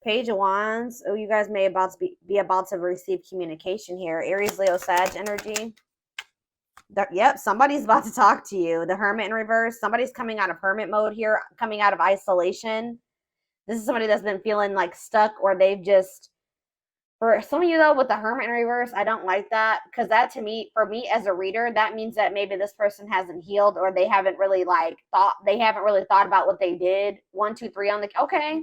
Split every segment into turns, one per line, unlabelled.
Page of Wands. Oh, you guys may be about to receive communication here. Aries, Leo, Sag energy. Yep, somebody's about to talk to you. The Hermit in reverse. Somebody's coming out of hermit mode here, coming out of isolation. This is somebody that's been feeling like stuck, or they've just, for some of you though, with the Hermit in reverse, I don't like that, because that, to me, for me as a reader, that means that maybe this person hasn't healed, or they haven't really thought about what they did. 1, 2, 3 on the, okay.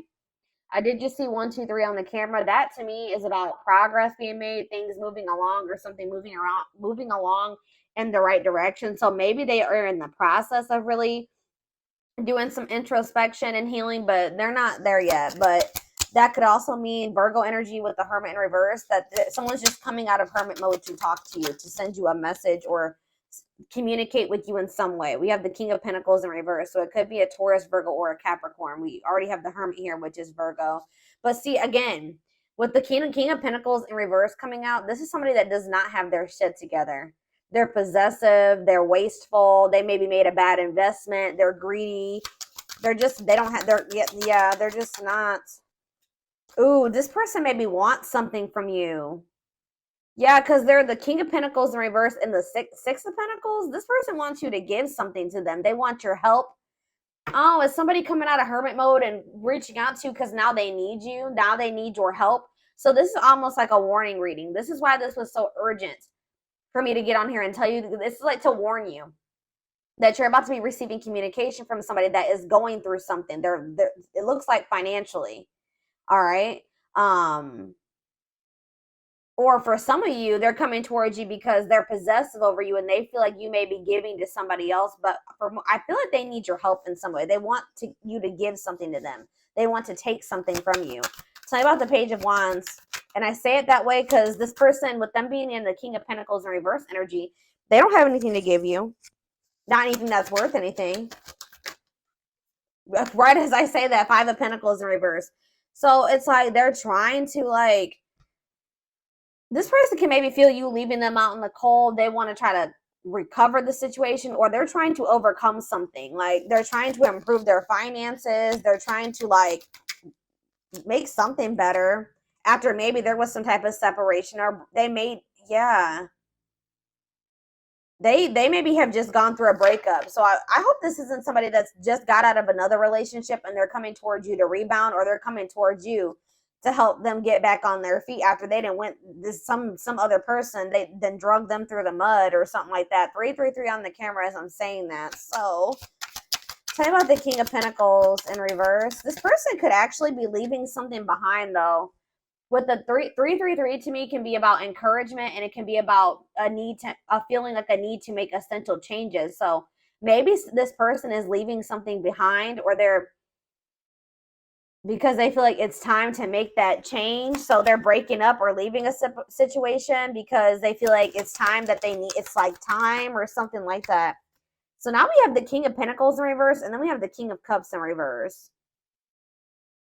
I did just see 1, 2, 3 on the camera. That to me is about progress being made, things moving along, or something moving along in the right direction. So maybe they are in the process of really doing some introspection and healing, but they're not there yet. But that could also mean Virgo energy with the Hermit in reverse, that someone's just coming out of hermit mode to talk to you, to send you a message or communicate with you in some way. We have the King of Pentacles in reverse, so it could be a Taurus, Virgo, or a Capricorn. We already have the Hermit here, which is Virgo. But see, again, with the King of Pentacles in reverse coming out, this is somebody that does not have their shit together. They're possessive, they're wasteful, they maybe made a bad investment, they're greedy, they're just not. Ooh, this person maybe wants something from you. Yeah, because they're the King of Pentacles in reverse and the Six of Pentacles. This person wants you to give something to them. They want your help. Oh, is somebody coming out of hermit mode and reaching out to you because now they need you? Now they need your help. So this is almost like a warning reading. This is why this was so urgent for me to get on here and tell you. This is like to warn you that you're about to be receiving communication from somebody that is going through something. It looks like financially. All right. Or for some of you, they're coming towards you because they're possessive over you and they feel like you may be giving to somebody else. But I feel like they need your help in some way. They want you to give something to them. They want to take something from you. Tell me about the Page of Wands. And I say it that way because this person, with them being in the King of Pentacles in reverse energy, they don't have anything to give you. Not anything that's worth anything. Right as I say that, Five of Pentacles in reverse. So it's like they're trying to like, this person can maybe feel you leaving them out in the cold. They want to try to recover the situation, or they're trying to overcome something. Like they're trying to improve their finances. They're trying to like make something better after maybe there was some type of separation, or they made, yeah. They maybe have just gone through a breakup. So I hope this isn't somebody that's just got out of another relationship and they're coming towards you to rebound, or they're coming towards you to help them get back on their feet after they didn't went this some other person, they then drug them through the mud or something like that. 333 on the camera as I'm saying that. So tell me about the King of Pentacles in reverse. This person could actually be leaving something behind though. With the 333 to me can be about encouragement, and it can be about a feeling like a need to make essential changes. So maybe this person is leaving something behind, or they're, because they feel like it's time to make that change. So they're breaking up or leaving a situation because they feel like it's time that they need, it's like time or something like that. So now we have the King of Pentacles in reverse, and then we have the King of Cups in reverse.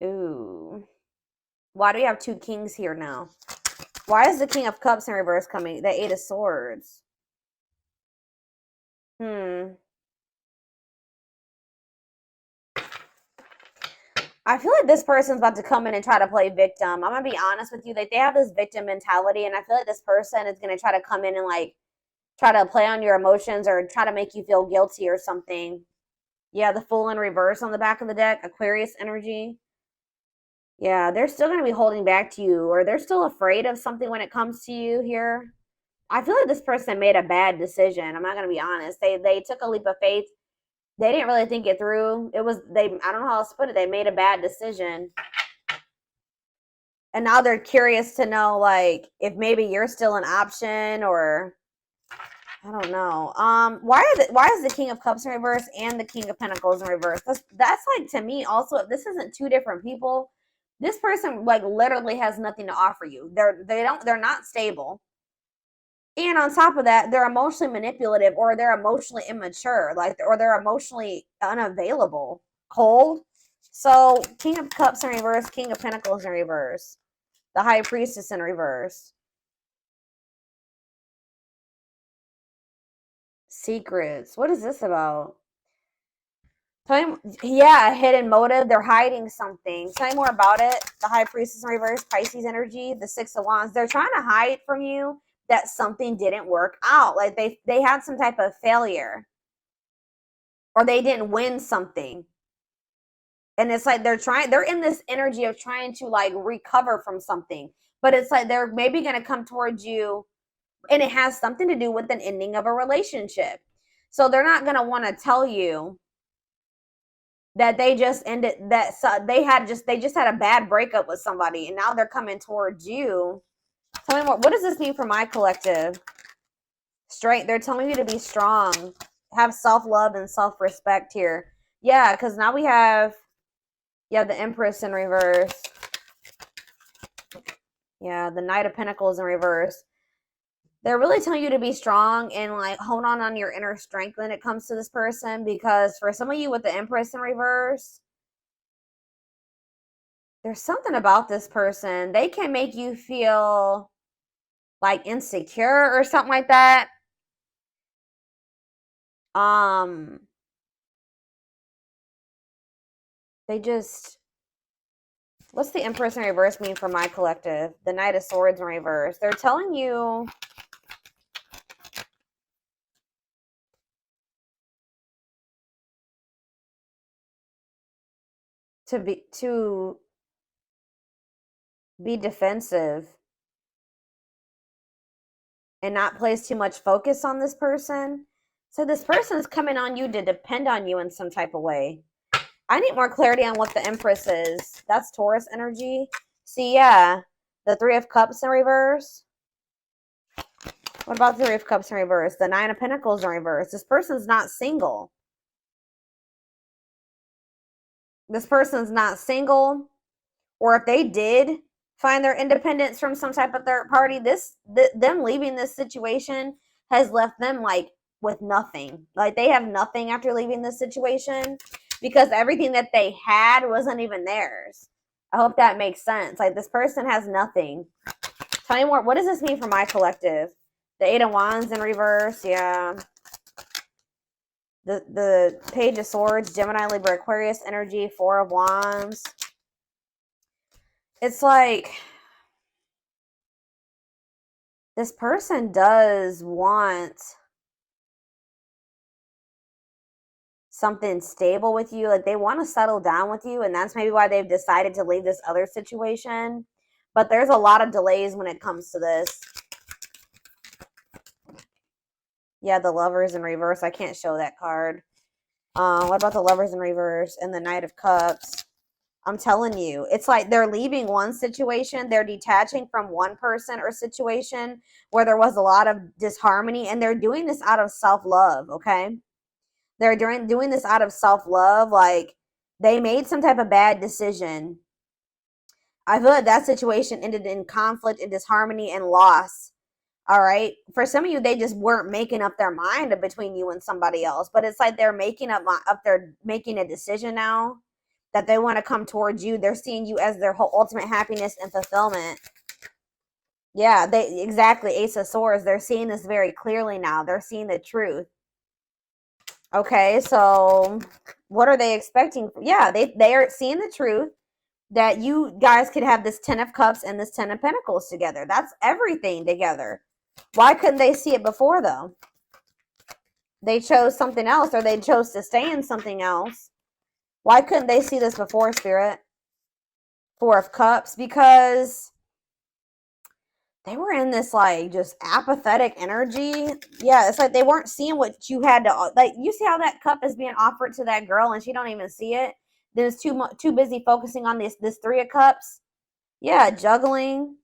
Ooh. Why do we have two kings here now? Why is the King of Cups in reverse coming? The Eight of Swords. I feel like this person's about to come in and try to play victim. I'm going to be honest with you. Like, they have this victim mentality, and I feel like this person is going to try to come in and, like, try to play on your emotions or try to make you feel guilty or something. Yeah, the Fool in reverse on the back of the deck. Aquarius energy. Yeah, they're still going to be holding back to you, or they're still afraid of something when it comes to you here. I feel like this person made a bad decision. I'm not going to be honest. They took a leap of faith. They didn't really think it through. I don't know how else to put it. They made a bad decision. And now they're curious to know, like, if maybe you're still an option, or I don't know. Why is the King of Cups in reverse and the King of Pentacles in reverse? That's like, to me also, if this isn't two different people, this person like literally has nothing to offer you. They're not stable. And on top of that, they're emotionally manipulative, or they're emotionally immature, like, or they're emotionally unavailable, cold. So King of Cups in reverse, King of Pentacles in reverse, the High Priestess in reverse. Secrets. What is this about? Tell me, yeah, a hidden motive. They're hiding something. Tell me more about it. The High Priestess in reverse, Pisces energy, the Six of Wands. They're trying to hide from you that something didn't work out. Like they had some type of failure, or they didn't win something. And it's like they're in this energy of trying to like recover from something. But it's like they're maybe going to come towards you, and it has something to do with an ending of a relationship. So they're not going to want to tell you that they just ended, that they just had a bad breakup with somebody, and now they're coming towards you. Tell me more. What does this mean for my collective? Straight. They're telling you to be strong, have self-love and self-respect here. Yeah, because now we have, yeah, the Empress in reverse. Yeah, the Knight of Pentacles in reverse. They're really telling you to be strong and like hold on your inner strength when it comes to this person, because for some of you with the Empress in reverse, there's something about this person. They can make you feel like insecure or something like that. They just, what's the Empress in reverse mean for my collective? The Knight of Swords in reverse. They're telling you to be defensive and not place too much focus on this person. So this person is coming on you to depend on you in some type of way. I need more clarity on what the Empress is. That's Taurus energy. See, yeah, the Three of Cups in reverse. What about the Three of Cups in reverse? The Nine of Pentacles in reverse. This person's not single. This person's not single. Or if they did find their independence from some type of third party, them leaving this situation has left them like with nothing. Like they have nothing after leaving this situation, because everything that they had wasn't even theirs. I hope that makes sense. Like this person has nothing. Tell me more. What does this mean for my collective? The Eight of Wands in reverse. Yeah. The Page of Swords, Gemini, Libra, Aquarius energy, Four of Wands. It's like this person does want something stable with you. Like they want to settle down with you, and that's maybe why they've decided to leave this other situation. But there's a lot of delays when it comes to this. Yeah, the Lovers in reverse. I can't show that card. What about the Lovers in reverse and the Knight of Cups? I'm telling you, it's like they're leaving one situation. They're detaching from one person or situation where there was a lot of disharmony, and they're doing this out of self-love, okay? They're doing this out of self-love. Like they made some type of bad decision. I feel like that situation ended in conflict and disharmony and loss. All right. For some of you, they just weren't making up their mind between you and somebody else. But it's like they're they're making a decision now that they want to come towards you. They're seeing you as their whole ultimate happiness and fulfillment. Yeah, they exactly. Ace of Swords. They're seeing this very clearly now. They're seeing the truth. Okay, so what are they expecting? Yeah, they are seeing the truth that you guys could have this Ten of Cups and this Ten of Pentacles together. That's everything together. Why couldn't they see it before, though? They chose something else, or they chose to stay in something else. Why couldn't they see this before, Spirit? Four of Cups, because they were in this like just apathetic energy. Yeah, it's like they weren't seeing what you had to, like, you see how that cup is being offered to that girl and she don't even see it. There's too busy focusing on this Three of Cups. Yeah, juggling.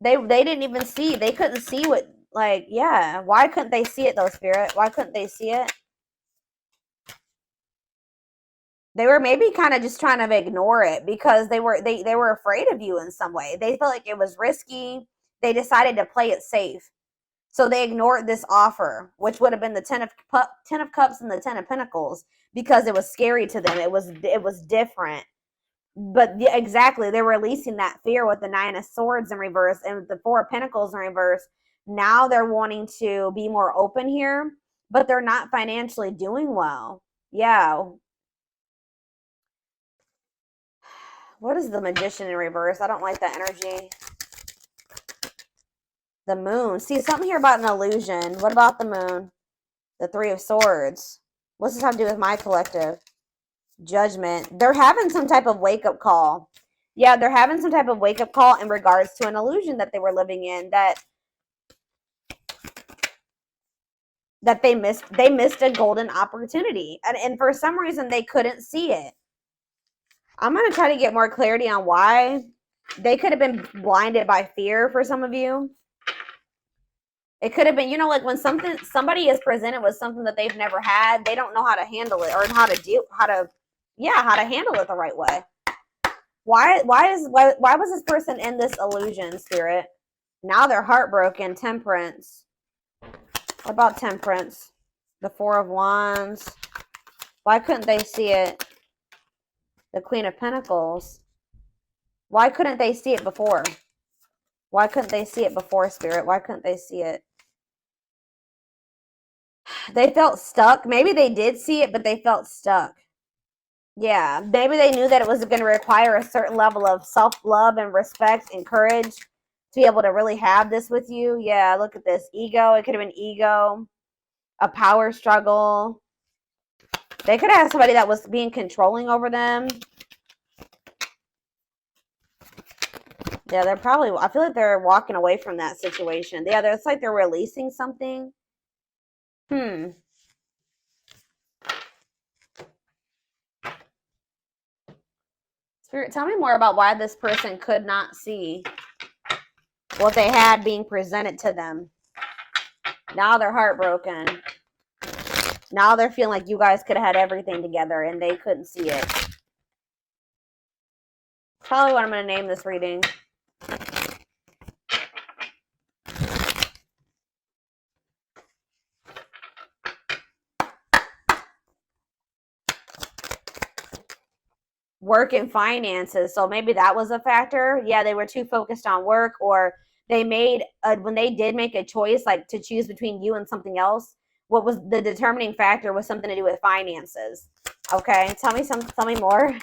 They didn't even see. They couldn't see what, like, yeah. Why couldn't they see it though, Spirit? Why couldn't they see it? They were maybe kind of just trying to ignore it because they were afraid of you in some way. They felt like it was risky. They decided to play it safe. So they ignored this offer, which would have been the Ten of Cups and the Ten of Pentacles, because it was scary to them. It was different. But yeah, exactly, they're releasing that fear with the Nine of Swords in reverse and the Four of Pentacles in reverse. Now they're wanting to be more open here, but they're not financially doing well. Yeah. What is the Magician in reverse? I don't like that energy. The Moon. See, something here about an illusion. What about the Moon? The Three of Swords. What's this have to do with my collective? Judgment. They're having some type of wake-up call. Yeah, they're having some type of wake-up call in regards to an illusion that they were living in, that they missed a golden opportunity. And for some reason they couldn't see it. I'm going to try to get more clarity on why. They could have been blinded by fear for some of you. It could have been, you know, like when somebody is presented with something that they've never had, they don't know how to handle it or how to handle it the right way. Why was this person in this illusion, Spirit? Now they're heartbroken. Temperance. What about Temperance? The Four of Wands. Why couldn't they see it? The Queen of Pentacles. Why couldn't they see it before? Why couldn't they see it before, Spirit? Why couldn't they see it? They felt stuck. Maybe they did see it, but they felt stuck. Yeah, maybe they knew that it was going to require a certain level of self-love and respect and courage to be able to really have this with you. Yeah, look at this. Ego. It could have been ego. A power struggle. They could have had somebody that was being controlling over them. Yeah, they're probably, I feel like they're walking away from that situation. Yeah, it's like they're releasing something. Spirit, tell me more about why this person could not see what they had being presented to them. Now they're heartbroken. Now they're feeling like you guys could have had everything together and they couldn't see it. Probably what I'm going to name this reading. Work and finances. So maybe that was a factor. Yeah, they were too focused on work, or they made when they did make a choice, like to choose between you and something else, what was the determining factor was something to do with finances. Okay, tell me more.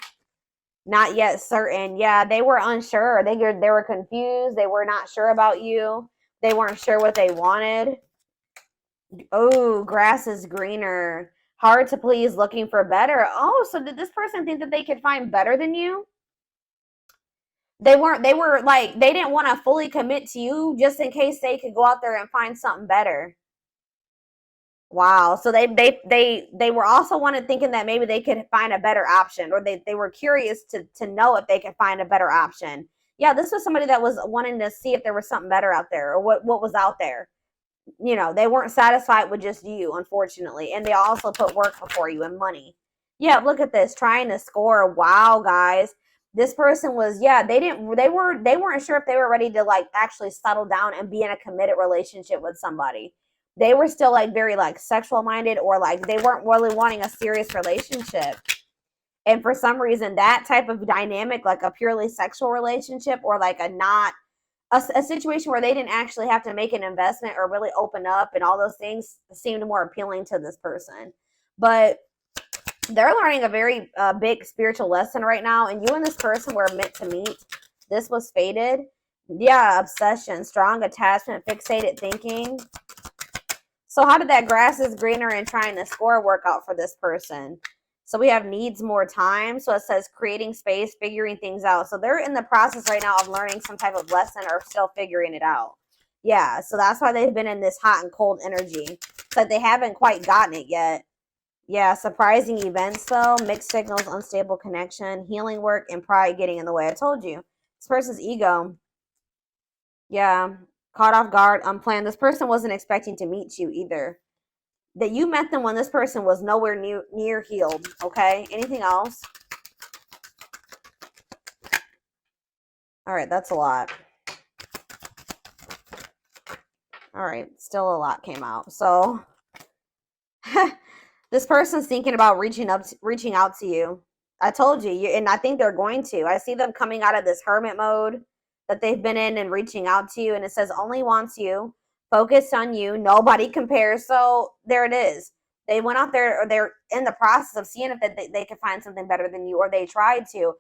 Not yet certain. Yeah, they were unsure. They were confused. They were not sure about you. They weren't sure what they wanted. Oh, grass is greener. Hard to please, looking for better. Oh, so did this person think that they could find better than you? They were like, they didn't want to fully commit to you just in case they could go out there and find something better. Wow. So they were also thinking that maybe they could find a better option, or they were curious to know if they could find a better option. Yeah, this was somebody that was wanting to see if there was something better out there, or what was out there. You know, they weren't satisfied with just you, unfortunately. And they also put work before you and money. Yeah, look at this, trying to score. Wow, guys. This person was, yeah, they weren't sure if they were ready to like actually settle down and be in a committed relationship with somebody. They were still like very like sexual minded, or like they weren't really wanting a serious relationship. And for some reason, that type of dynamic, like a purely sexual relationship, or like a situation where they didn't actually have to make an investment or really open up and all those things, seemed more appealing to this person. But they're learning a very big spiritual lesson right now, and you and this person were meant to meet. This was fated. Yeah, obsession, strong attachment, fixated thinking. So how did that grass is greener and trying to score work out for this person? So we have needs more time. So it says creating space, figuring things out. So they're in the process right now of learning some type of lesson, or still figuring it out. Yeah, so that's why they've been in this hot and cold energy. But they haven't quite gotten it yet. Yeah, surprising events though, mixed signals, unstable connection, healing work, and pride getting in the way. I told you. This person's ego. Yeah, caught off guard, unplanned. This person wasn't expecting to meet you either. That you met them when this person was nowhere near healed. Okay, anything else? All right, that's a lot. All right, still a lot came out. So this person's thinking about reaching out to you. I told you, and I think they're going to. I see them coming out of this hermit mode that they've been in and reaching out to you, and it says only wants you, focused on you, nobody compares. So there it is. They went out there, or they're in the process of seeing if they could find something better than you, or they tried to.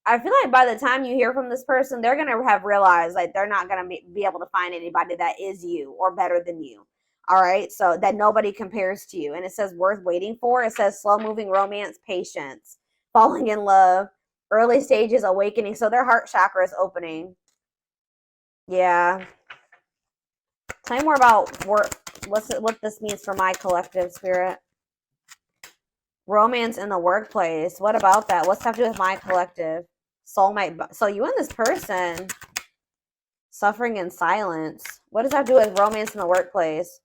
I feel like by the time you hear from this person, they're going to have realized like they're not going to be able to find anybody that is you or better than you. All right. So that nobody compares to you. And it says worth waiting for. It says slow moving romance, patience, falling in love, early stages, awakening. So their heart chakra is opening. Yeah. Tell me more about what this means for my collective, spirit. Romance in the workplace. What about that? What's that to do with my collective? Soulmate. So you and this person suffering in silence. What does that do with romance in the workplace?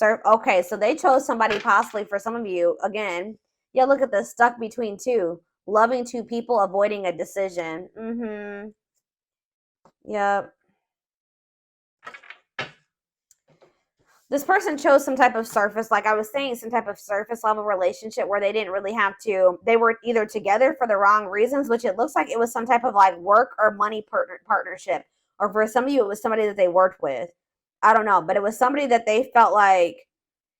Okay, so they chose somebody possibly for some of you. Again, yeah, look at this. Stuck between two. Loving two people, avoiding a decision. Mm-hmm. Yep. This person chose some type of surface, like I was saying, some type of surface level relationship where they didn't really have to, they were either together for the wrong reasons, which it looks like it was some type of like work or money partnership. Or for some of you, it was somebody that they worked with. I don't know, but it was somebody that they felt like,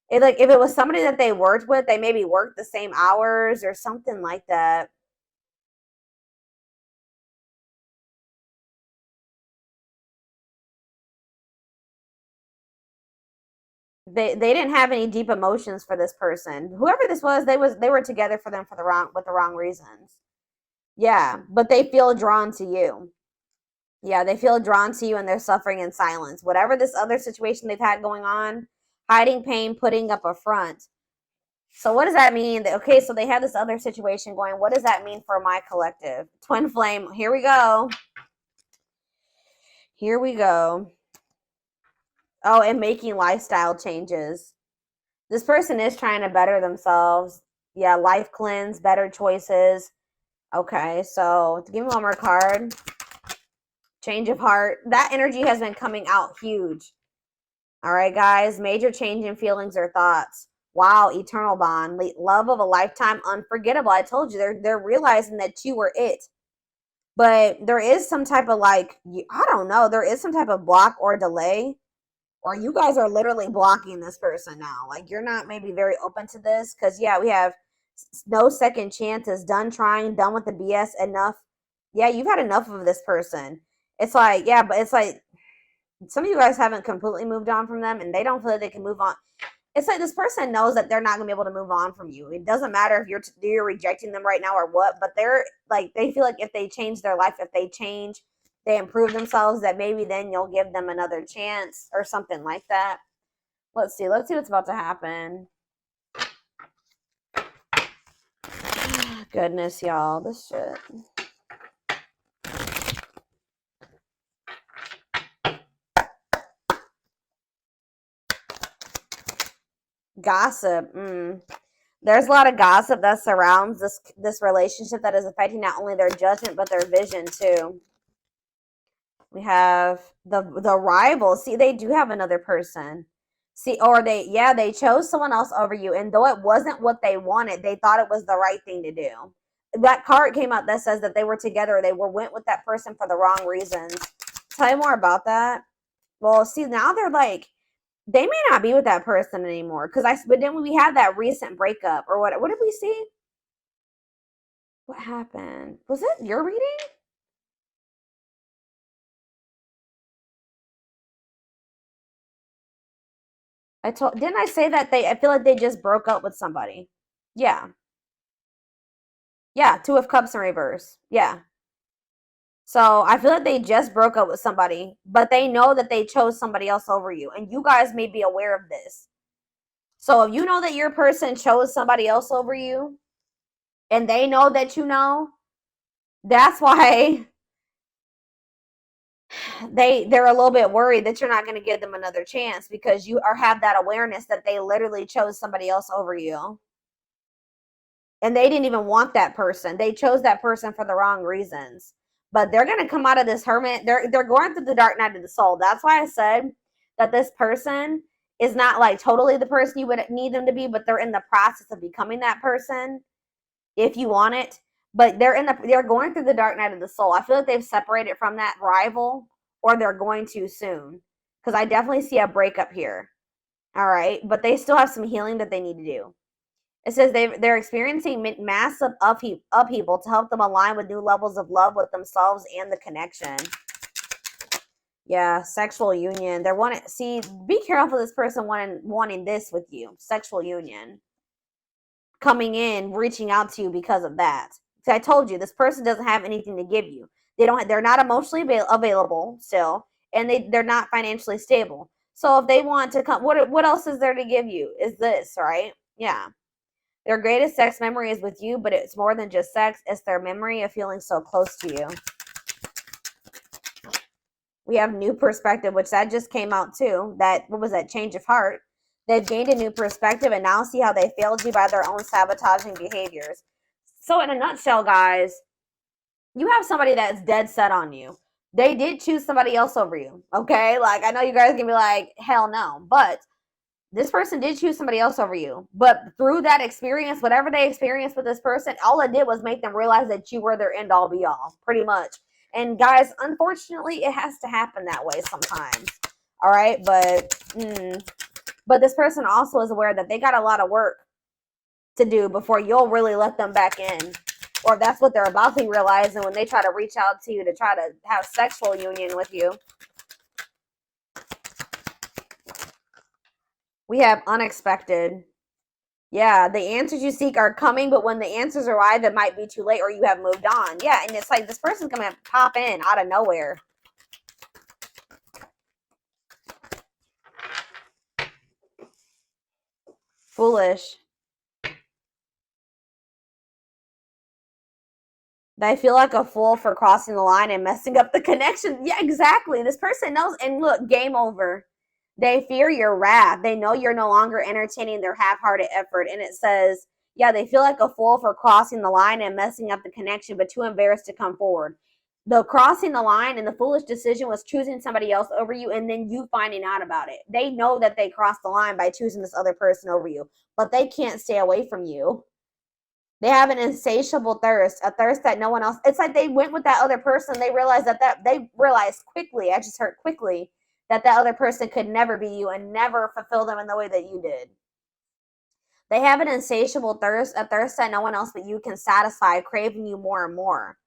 if it was somebody that they worked with, they maybe worked the same hours or something like that. They didn't have any deep emotions for this person. Whoever this was, they were together for them for the wrong reasons. Yeah, but they feel drawn to you. Yeah, they feel drawn to you and they're suffering in silence. Whatever this other situation they've had going on, hiding pain, putting up a front. So what does that mean? Okay, so they have this other situation going. What does that mean for my collective? Twin flame. Here we go. Here we go. Oh, and making lifestyle changes. This person is trying to better themselves. Yeah, life cleanse, better choices. Okay, so give me one more card. Change of heart. That energy has been coming out huge. All right, guys. Major change in feelings or thoughts. Wow, eternal bond. Love of a lifetime, unforgettable. I told you, they're realizing that you were it. But there is some type of like, I don't know, there is some type of block or delay. Or you guys are literally blocking this person now. Like, you're not maybe very open to this. Because, yeah, we have no second chances. Done trying. Done with the BS. Enough. Yeah, you've had enough of this person. It's like, yeah, but it's like some of you guys haven't completely moved on from them. And they don't feel like they can move on. It's like this person knows that they're not going to be able to move on from you. It doesn't matter if you're rejecting them right now or what. But they're like, they feel like if they change their life, if they change, they improve themselves, that maybe then you'll give them another chance or something like that. Let's see what's about to happen. Goodness, y'all, this shit. Gossip. There's a lot of gossip that surrounds this relationship that is affecting not only their judgment but their vision too. We have the rival. See, they do have another person. See, or they chose someone else over you, and though it wasn't what they wanted, they thought it was the right thing to do. That card came out that says that they were together. They went with that person for the wrong reasons. Tell you more about that. Well, see, now they're like, they may not be with that person anymore. But then we had that recent breakup, or what did we see? What happened? Was it your reading? Didn't I say that I feel like they just broke up with somebody? Yeah. Yeah, Two of Cups in reverse. Yeah. So I feel like they just broke up with somebody, but they know that they chose somebody else over you. And you guys may be aware of this. So if you know that your person chose somebody else over you, and they know that you know, that's why they're a little bit worried that you're not going to give them another chance, because you have that awareness that they literally chose somebody else over you. And they didn't even want that person. They chose that person for the wrong reasons. But they're going to come out of this hermit. They're going through the dark night of the soul. That's why I said that this person is not like totally the person you would need them to be, but they're in the process of becoming that person if you want it. But they're going through the dark night of the soul. I feel like they've separated from that rival, or they're going to soon, because I definitely see a breakup here. All right, but they still have some healing that they need to do. It says they're experiencing massive upheaval to help them align with new levels of love with themselves and the connection. Yeah, sexual union. They're wanting. See, be careful. This person wanting this with you. Sexual union coming in, reaching out to you because of that. See, I told you this person doesn't have anything to give you. They don't. They're not emotionally available still, and they're not financially stable. So if they want to come, what else is there to give you? Is this right? Yeah. Their greatest sex memory is with you, but it's more than just sex. It's their memory of feeling so close to you. We have new perspective, which that just came out too. That, what was that? Change of heart. They've gained a new perspective and now see how they failed you by their own sabotaging behaviors. So in a nutshell, guys, you have somebody that's dead set on you. They did choose somebody else over you. Okay? Like, I know you guys can be like, hell no. But this person did choose somebody else over you. But through that experience, whatever they experienced with this person, all it did was make them realize that you were their end all be all, pretty much. And guys, unfortunately, it has to happen that way sometimes. All right? But this person also is aware that they got a lot of work to do before you'll really let them back in. Or that's what they're about to realize. And when they try to reach out to you to try to have sexual union with you. We have unexpected. Yeah, the answers you seek are coming, but when the answers arrive, it might be too late or you have moved on. Yeah, and it's like this person's going to pop in out of nowhere. Foolish. They feel like a fool for crossing the line and messing up the connection. Yeah, exactly. This person knows. And look, game over. They fear your wrath. They know you're no longer entertaining their half-hearted effort. And it says, yeah, they feel like a fool for crossing the line and messing up the connection, but too embarrassed to come forward. The crossing the line and the foolish decision was choosing somebody else over you and then you finding out about it. They know that they crossed the line by choosing this other person over you, but they can't stay away from you. They have an insatiable thirst, a thirst that no one else. It's like they went with that other person. They realized they realized quickly. I just heard quickly that other person could never be you and never fulfill them in the way that you did. They have an insatiable thirst, a thirst that no one else but you can satisfy, craving you more and more.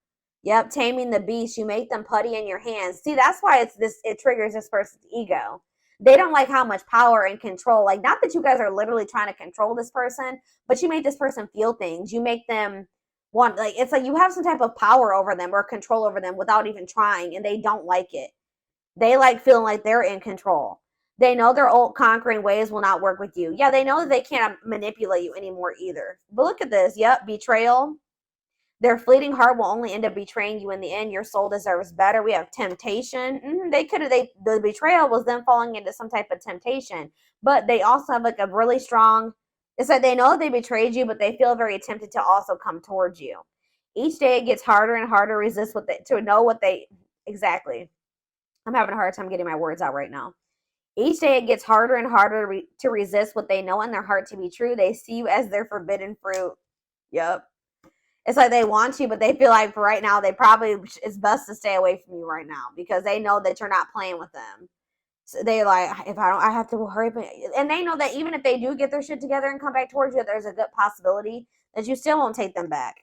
Yep, taming the beast. You make them putty in your hands. See, that's why it triggers this person's ego. They don't like how much power and control, like, not that you guys are literally trying to control this person, but you make this person feel things. You make them want, like, it's like you have some type of power over them or control over them without even trying, and they don't like it. They like feeling like they're in control. They know their old conquering ways will not work with you. Yeah, they know that they can't manipulate you anymore either. But look at this. Yep, betrayal. Their fleeting heart will only end up betraying you in the end. Your soul deserves better. We have temptation. The betrayal was them falling into some type of temptation. But they also have like a really strong, it's like they know they betrayed you, but they feel very tempted to also come towards you. Each day it gets harder and harder to resist to know what they, exactly. I'm having a hard time getting my words out right now. Each day it gets harder and harder to resist what they know in their heart to be true. They see you as their forbidden fruit. Yep. It's like they want you, but they feel like for right now, it's best to stay away from you right now because they know that you're not playing with them. So they like, I have to hurry up. And they know that even if they do get their shit together and come back towards you, there's a good possibility that you still won't take them back.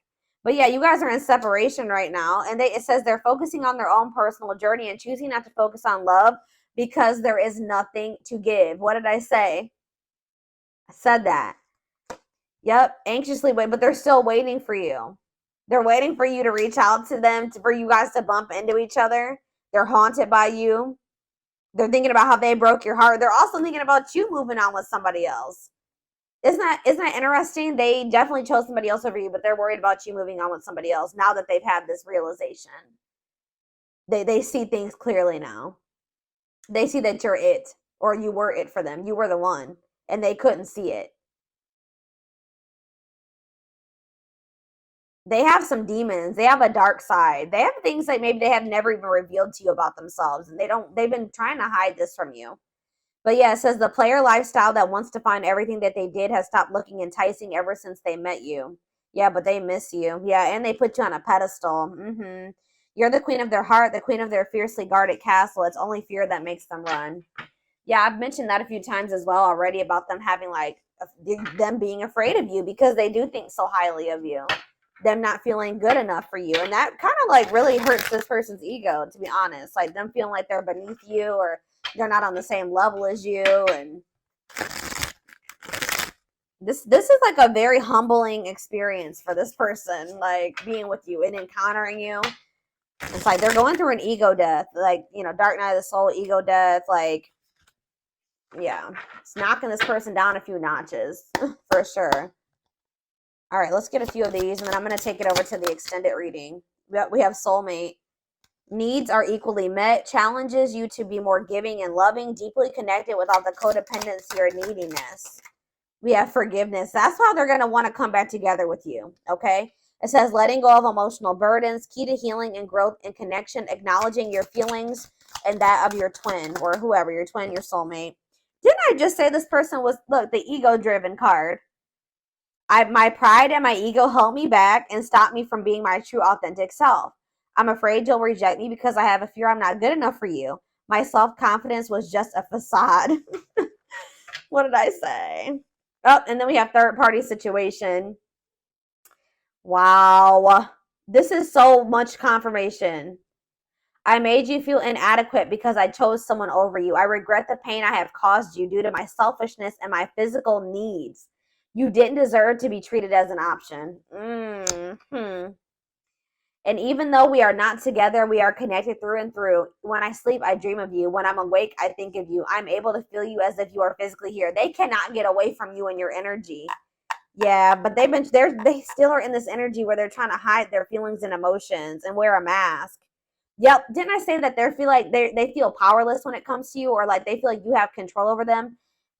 But yeah, you guys are in separation right now. And it says they're focusing on their own personal journey and choosing not to focus on love because there is nothing to give. What did I say? I said that. Yep, anxiously wait, but they're still waiting for you. They're waiting for you to reach out to them, for you guys to bump into each other. They're haunted by you. They're thinking about how they broke your heart. They're also thinking about you moving on with somebody else. Isn't that interesting? They definitely chose somebody else over you, but they're worried about you moving on with somebody else now that they've had this realization. They see things clearly now. They see that you're it, or you were it for them. You were the one, and they couldn't see it. They have some demons. They have a dark side. They have things that maybe they have never even revealed to you about themselves. And they've been trying to hide this from you. But yeah, it says the player lifestyle that wants to find everything that they did has stopped looking enticing ever since they met you. Yeah, but they miss you. Yeah, and they put you on a pedestal. You're the queen of their heart, the queen of their fiercely guarded castle. It's only fear that makes them run. Yeah, I've mentioned that a few times as well already about them having like them being afraid of you because they do think so highly of you. Them not feeling good enough for you. And that kind of like really hurts this person's ego, to be honest. Like them feeling like they're beneath you or they're not on the same level as you. And this is like a very humbling experience for this person, like being with you and encountering you. It's like they're going through an ego death, like, you know, dark night of the soul, ego death. Like, yeah, it's knocking this person down a few notches for sure. All right, let's get a few of these, and then I'm going to take it over to the extended reading. We have soulmate. Needs are equally met. Challenges you to be more giving and loving, deeply connected without the codependency or neediness. We have forgiveness. That's how they're going to want to come back together with you, okay? It says letting go of emotional burdens, key to healing and growth and connection, acknowledging your feelings and that of your twin or whoever, your twin, your soulmate. Didn't I just say this person was, look, the ego-driven card? My pride and my ego held me back and stopped me from being my true authentic self. I'm afraid you'll reject me because I have a fear I'm not good enough for you. My self-confidence was just a facade. What did I say? Oh, and then we have third party situation. Wow. This is so much confirmation. I made you feel inadequate because I chose someone over you. I regret the pain I have caused you due to my selfishness and my physical needs. You didn't deserve to be treated as an option. And even though we are not together, we are connected through and through. When I sleep, I dream of you. When I'm awake, I think of you. I'm able to feel you as if you are physically here. They cannot get away from you and your energy. Yeah, but they still are in this energy where they're trying to hide their feelings and emotions and wear a mask. Yep, didn't I say that they feel powerless when it comes to you, or like they feel like you have control over them?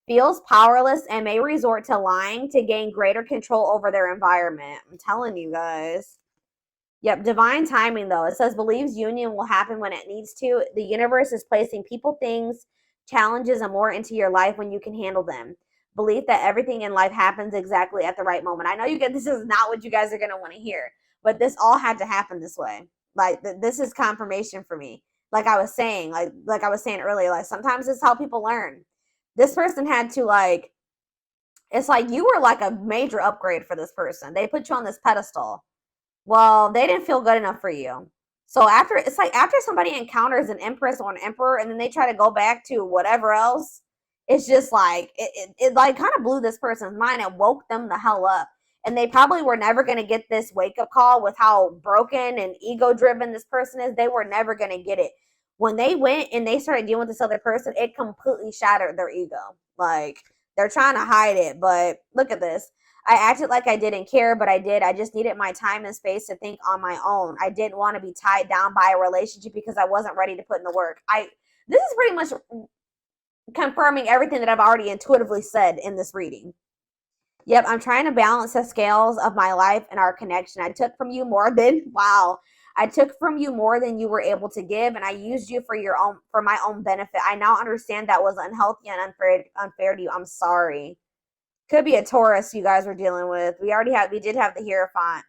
Feels powerless and may resort to lying to gain greater control over their environment. I'm telling you guys. Yep, divine timing though. It says believes union will happen when it needs to. The universe is placing people, things, challenges, and more into your life when you can handle them. Belief that everything in life happens exactly at the right moment. I know this is not what you guys are going to want to hear, but this all had to happen this way. Like this is confirmation for me. Like I was saying, like I was saying earlier, like sometimes it's how people learn. This person had to it's like you were like a major upgrade for this person. They put you on this pedestal. Well, they didn't feel good enough for you. So after somebody encounters an empress or an emperor and then they try to go back to whatever else, it's just like it like kind of blew this person's mind and woke them the hell up. And they probably were never going to get this wake-up call with how broken and ego-driven this person is. They were never going to get it. When they went and they started dealing with this other person, it completely shattered their ego. Like, they're trying to hide it, but look at this. I acted like I didn't care, but I did. I just needed my time and space to think on my own. I didn't want to be tied down by a relationship because I wasn't ready to put in the work. This is pretty much confirming everything that I've already intuitively said in this reading. Yep, I'm trying to balance the scales of my life and our connection. I took from you more than I took from you more than you were able to give, and I used you for my own benefit. I now understand that was unhealthy and unfair to you. I'm sorry. Could be a Taurus you guys were dealing with. We did have the Hierophant.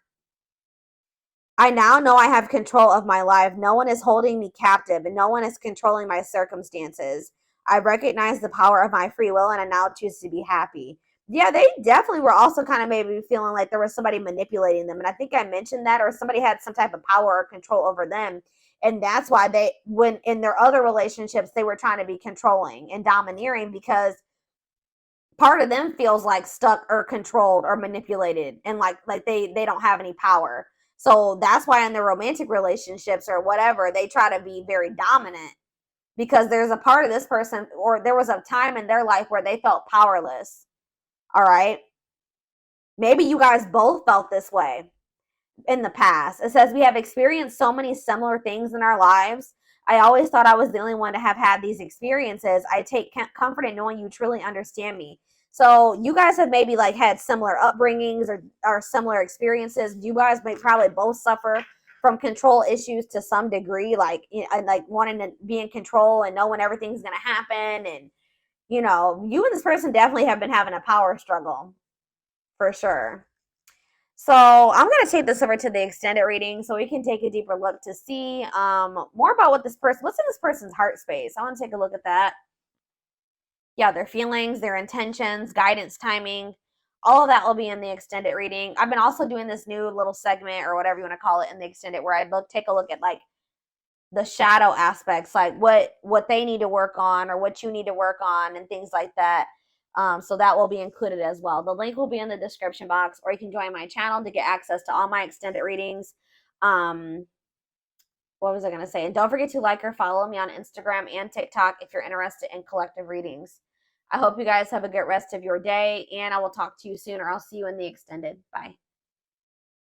I now know I have control of my life. No one is holding me captive, and no one is controlling my circumstances. I recognize the power of my free will, and I now choose to be happy. Yeah, they definitely were also kind of maybe feeling like there was somebody manipulating them. And I think I mentioned that, or somebody had some type of power or control over them. And that's why when in their other relationships, they were trying to be controlling and domineering because part of them feels like stuck or controlled or manipulated and like they don't have any power. So that's why in their romantic relationships or whatever, they try to be very dominant because there's a part of this person, or there was a time in their life where they felt powerless. All right. Maybe you guys both felt this way in the past. It says we have experienced so many similar things in our lives. I always thought I was the only one to have had these experiences. I take comfort in knowing you truly understand me. So you guys have maybe like had similar upbringings or similar experiences. You guys may probably both suffer from control issues to some degree, like wanting to be in control and know when everything's going to happen. And you and this person definitely have been having a power struggle for sure. So I'm going to take this over to the extended reading so we can take a deeper look to see more about what's in this person's heart space. I want to take a look at that. Yeah, their feelings, their intentions, guidance, timing, all of that will be in the extended reading. I've been also doing this new little segment or whatever you want to call it in the extended where I take a look at like the shadow aspects, like what they need to work on or what you need to work on and things like that. So that will be included as well. The link will be in the description box, or you can join my channel to get access to all my extended readings. What was I going to say? And don't forget to like or follow me on Instagram and TikTok if you're interested in collective readings. I hope you guys have a good rest of your day, and I will talk to you soon, or I'll see you in the extended. Bye.